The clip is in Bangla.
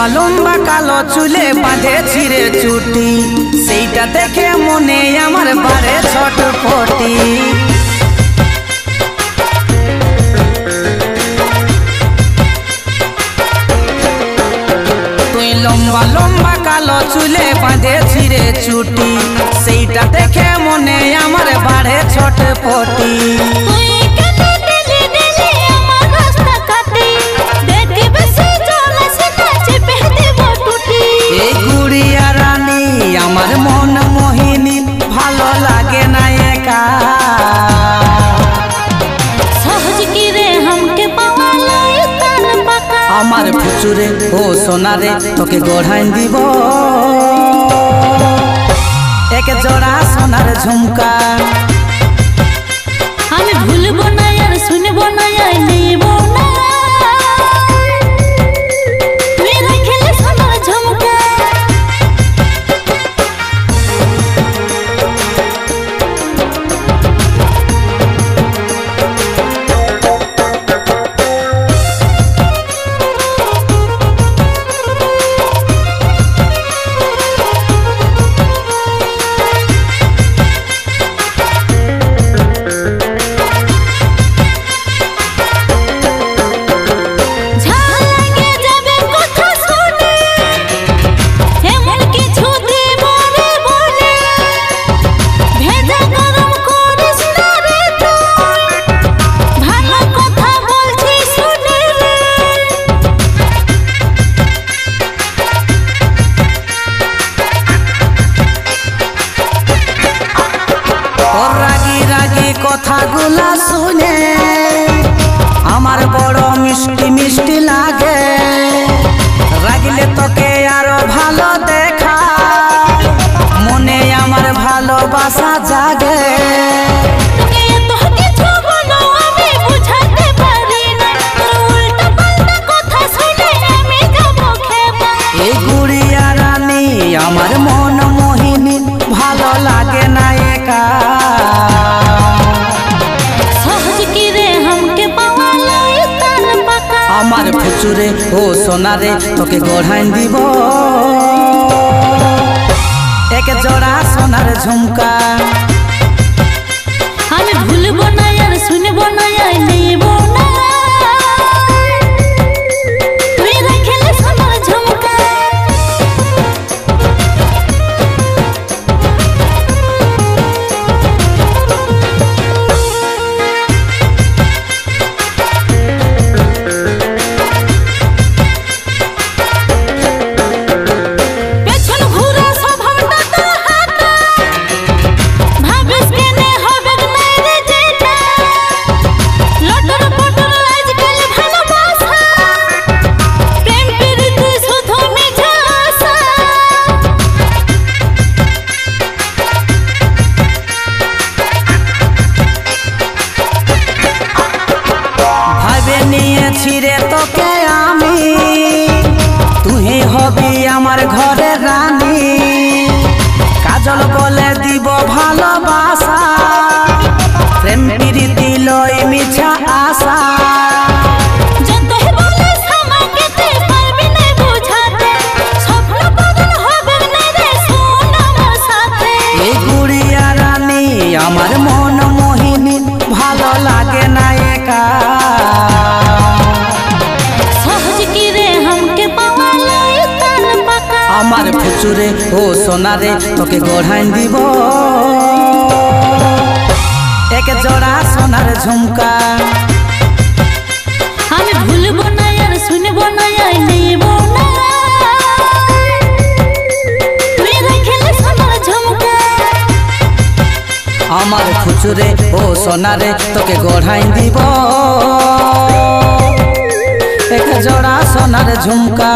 লম্বা লম্বা কালো চুলে বাঁধে ছিঁড়ে চুটি, সেইটা দেখে মনে আমার বাড়ে ছটফটি। তুই লম্বা লম্বা কালো চুলে বাঁধে ছিঁড়ে চুটি, সেইটা দেখে মনে আমার বাড়ে ছটফটি। এই গুড়িয়া রানী আমার মন মোহিনী, ভালো লাগে না একা। সহজ কি রে हमके পাওয়ালে কান পাকা। আমার ফুচুরে ও সোনারে তোকে গড়াই দিব এক জোড়া সোনার ঝুমকা। আমি ভুলবো না আর শুনবো না আর নেব না, তুই রাখলে সোনার ঝুমকা। কথাগুলা শুনে আমার বড় মিষ্টি মিষ্টি লাগে, রাগলে তোকে আরো ভালো দেখা, মনে আমার ভালোবাসা জাগে। এই গুড়িয়া রানী আমার মন মোহিনী, ভালো লাগে না একা। আমার ফুচুরে ও সোনারে তোকে গড়াই দিব এক জোড়া সোনার ঝুমকা। আমি ভুলবো না আর শুনবো না আর নেব না, তুই রাখলে সোনার ঝুমকা। ছিড়ে তোকে আমি, তুই হবি আমার ঘরের রানী, কাজল বলে দিব ভালোবাসা, প্রেম প্রীতি লই মিছা আশা। এই গুড়িয়া রানী আমার মন মোহিনী, ভালো লাগে না একা। আমার ফুচুরে ও সোনারে তোকে গড়াই দিব এক জোড়া সোনার ঝুমকা। আমি ভুলবো না আর শুনবো না আর নেব না, তুই রাখলে সোনার ঝুমকা। আমার ফুচুরে ও সোনারে তোকে গড়াই দিব এক জোড়া সোনার ঝুমকা।